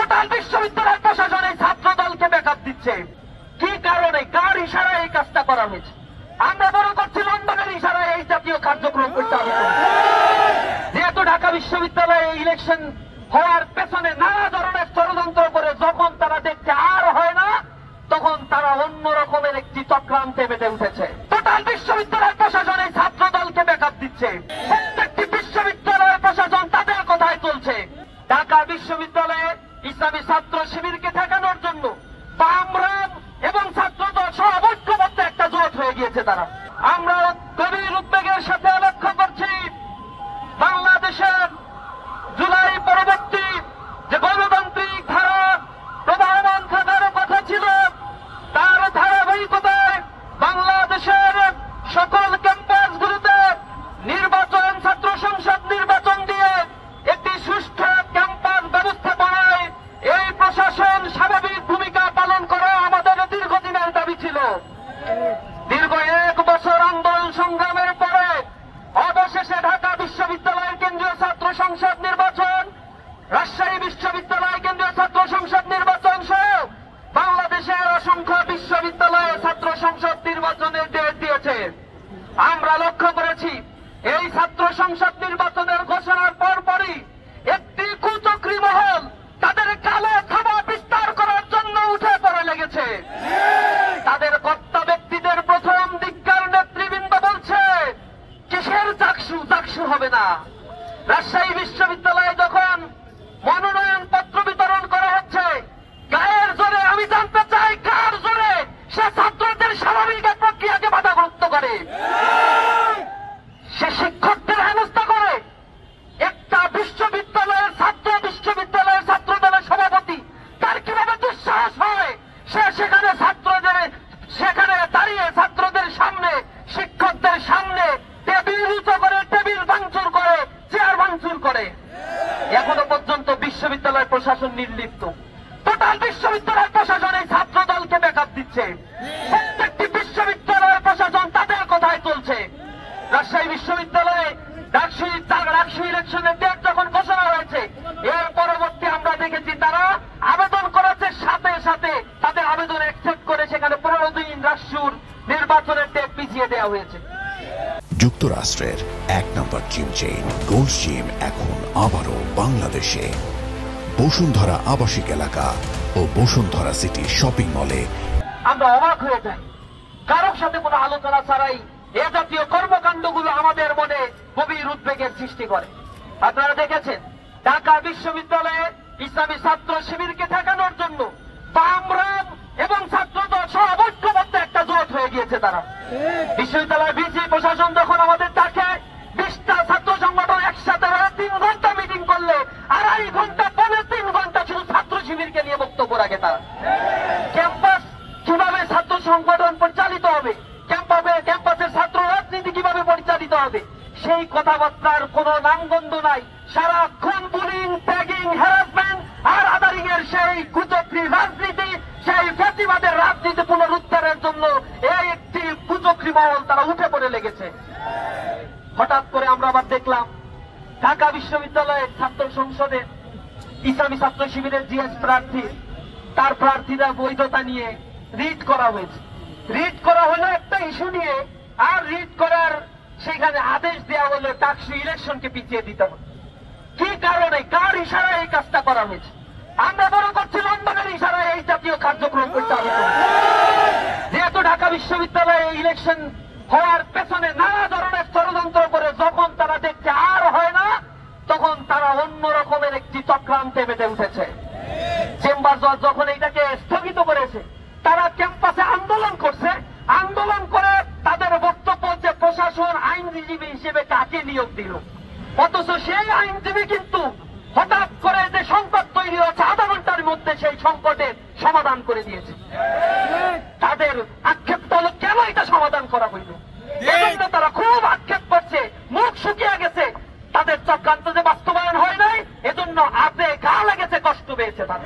Total বিশ্ববিদ্যালয় প্রশাসন এই ছাত্র দলকে ব্যাকআপ দিচ্ছে। কি কারণে, কার ইশারায় এই কাজটা করা হয়েছে? আমরা মনে করছি লন্ডনের ইশারায় এই জাতীয় কার্যক্রম পরিচালিত হয়েছে। যেহেতু ঢাকা বিশ্ববিদ্যালয়ে ইলেকশন হওয়ার পেছনে নানা ধরনের ষড়যন্ত্র করে যখন তারা দেখছে আর হয় না, তখন তারা অন্য রকমের একটি চক্রান্তে মেতে উঠেছে। টোটাল বিশ্ববিদ্যালয় প্রশাসন এই ছাত্র দলকে ব্যাকআপ দিচ্ছে। প্রত্যেকটি বিশ্ববিদ্যালয়ের প্রশাসন তাদের কথায় চলছে। ঢাকা বিশ্ববিদ্যালয়ে ইসলামী ছাত্র শিবিরকে ঠেকানোর জন্য বামরাম এবং ছাত্রদল সহ ঐক্যবদ্ধ একটা জোট হয়ে গিয়েছে তারা। আমরা গভীর উদ্বেগের সাথে লক্ষ্য করছি, বাংলাদেশের জুলাই পরবর্তী যে গণতান্ত্রিক ধারা প্রবাহমান থাকার কথা ছিল, তার ধারাবাহিকতায় বাংলাদেশের সকল ক্যাম্পাসগুলোতে নির্বাচন, ছাত্র সংসদ নির্বাচন দিয়ে একটি সুষ্ঠু ক্যাম্পাস ব্যবস্থাপনায় এই প্রশাসন স্বাভাবিক ভূমিকা পালন করা আমাদের দীর্ঘদিনের দাবি ছিল। দীর্ঘ 1 বছর আন্দোলন সংগ্রামের পরে অবশেষে ঢাকা বিশ্ববিদ্যালয়ের কেন্দ্রীয় ছাত্র সংসদ নির্বাচন, রাজশাহী বিশ্ববিদ্যালয় কেন্দ্রীয় ছাত্র সংসদ নির্বাচন সহ বাংলাদেশের অসংখ্য বিশ্ববিদ্যালয়ে ছাত্র সংসদ নির্বাচনের ডেট দিয়েছে। আমরা লক্ষ্য করেছি, এই ছাত্র সংসদ নির্বাচনের ঘোষণার পরপরই একটি কুচক্রী মহল তাদের কালো থাবা বিস্তার করার জন্য উঠে পড়ে লেগেছে। তাদের কর্তা ব্যক্তিদের প্রথম দিককার নেতৃবৃন্দ বলছে, কিসের চাকসু, চাকসু হবে না। রাজশাহী বিশ্ববিদ্যালয়ে যখন মনোনয়ন পত্র বিতরণ করা হচ্ছে, গায়ের জোরে, আমি জানতে চাই কার জোরে সে ছাত্রদের স্বাভাবিক প্রক্রিয়াকে বাধাগ্রস্ত করে, সে শিক্ষকদের হেনস্থা করে। একটা বিশ্ববিদ্যালয়ের ছাত্র দলের সভাপতি, তার কিভাবে দুঃসাহস হয় সে সেখানে দাঁড়িয়ে ছাত্রদের সামনে, শিক্ষকদের সামনে টেবিল উঁচু করে, টেবিল ভাঙচুর করে, চেয়ার ভাঙচুর করে। এখনো পর্যন্ত বিশ্ববিদ্যালয় প্রশাসন নির্লিপ্ত। টোটাল বিশ্ববিদ্যালয় প্রশাসন এই ছাত্র দলকে ব্যাকআপ দিচ্ছে। প্রত্যেকটি বিশ্ববিদ্যালয়ের প্রশাসন তাদের কথায় চলছে। রাজশাহী বিশ্ববিদ্যালয়ে ডাকসু ইলেকশনের ডেট যখন ঘোষণা হয়েছে, এর পরবর্তী আমরা দেখেছি তারা আবেদন করেছে, সাথে সাথে তাদের আবেদন অ্যাকসেপ্ট করে সেখানে 15 দিন রাষ্ট্রীয় নির্বাচনের ডেট পিছিয়ে দেওয়া হয়েছে। যুক্তরাষ্ট্রের 1 নম্বর জিম চেইন গোল্ড জিম এখন আবারও বাংলাদেশে। বসুন্ধরা আবাসিক এলাকা ও বসুন্ধরা সিটি শপিং মলে। আমরা অবাক হয়ে যাই, কারোর সাথে কোনো আলোচনা ছাড়াই এ জাতীয় কর্মকাণ্ডগুলো আমাদের মনে গভীর উদ্বেগের সৃষ্টি করে। আপনারা দেখেছেন, ঢাকা বিশ্ববিদ্যালয়ে ইসলামী ছাত্র শিবিরকে ঠেকানোর জন্য বামরাম এবং ছাত্রদল সহ ঐক্যবদ্ধ একটা জোট হয়ে গিয়েছে তারা। বিশ্ববিদ্যালয় ভিসি প্রশাসন যখন আমাদের ডাকে, 20টা ছাত্র সংগঠন একসাথে 3 ঘন্টা মিটিং করলে 2.5 ঘন্টা, 3 ঘন্টা শুধু ছাত্র শিবিরকে নিয়ে বক্তব্য রাখে তারা। ক্যাম্পাস কিভাবে ছাত্র সংগঠন পরিচালিত হবে, ক্যাম্পাসের ছাত্র রাজনীতি কিভাবে পরিচালিত হবে, সেই কথাবার্তার কোন নামগন্ধ নাই। সারাক্ষণ বুলিং, ট্যাগিং, হ্যারাসমেন্ট আর আদারিং এর সেই কুচক্রী রাজনীতি, সেই ফ্যাসিবাদের রাজনীতি পুনরুদ্ধারের জন্য এই একটি কুচক্রী মহল তারা উঠে পড়ে লেগেছে। হঠাৎ করে আমরা আবার দেখলাম ঢাকা বিশ্ববিদ্যালয়ের ছাত্র সংসদে ইসলামী ছাত্র শিবিরের জিএস প্রার্থী, তার প্রার্থীরা বৈধতা নিয়ে রিট করা হয়েছে। রিট করা হলো একটা ইস্যু নিয়ে, আর রিট করার সেখানে আদেশ দেওয়া হলো ডাকসু ইলেকশনকে পিছিয়ে দিতে হবে। কি কারণে, কার ইশারায় এই কাজটা করা হয়েছে? আমরা মনে করছি লন্ডনের ইশারায় এই জাতীয় কার্যক্রম পরিচালিত হয়েছে। যেহেতু ঢাকা বিশ্ববিদ্যালয়ে ইলেকশন হওয়ার পেছনে নানা ধরনের ষড়যন্ত্র করে যখন তারা দেখছে আর হয় না, তখন তারা অন্য রকমের একটি চক্রান্তে মেতে উঠেছে। চেম্বার জজ যখন এটাকে স্থগিত করেছে, তারা ক্যাম্পাসে আন্দোলন করছে। আন্দোলন করে তাদের বক্তব্য যে প্রশাসন আইনজীবী হিসেবে কাকে নিয়োগ দিল, অথচ সেই আইনজীবী কিন্তু হঠাৎ করে যে সংকট তৈরি হচ্ছে আধা ঘন্টার মধ্যে সেই সংকটের সমাধান করে দিয়েছে। তাদের আক্ষেপ হলো কেন এটা সমাধান করা হইল, এজন্য তারা খুব আক্ষেপ করছে, মুখ শুকিয়ে গেছে। তাদের চক্রান্ত যে বাস্তবায়ন হয় নাই, এজন্য আপে গা লেগেছে, কষ্ট পেয়েছে তারা।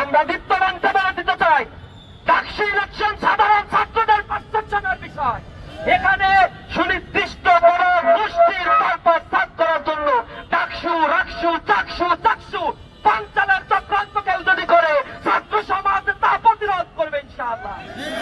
আমরা বিত্তবানকে বলে দিতে চাই, ডাকসু ইলেকশন সাধারণ ছাত্রদের পারসেপশনের বিষয়। এখানে সুনির্দিষ্ট বড় গোষ্ঠীর পারপাস সাফ করার জন্য ডাকসু, রাকসু, চাকসু, চাকসু, পাঞ্চালের চক্রান্ত না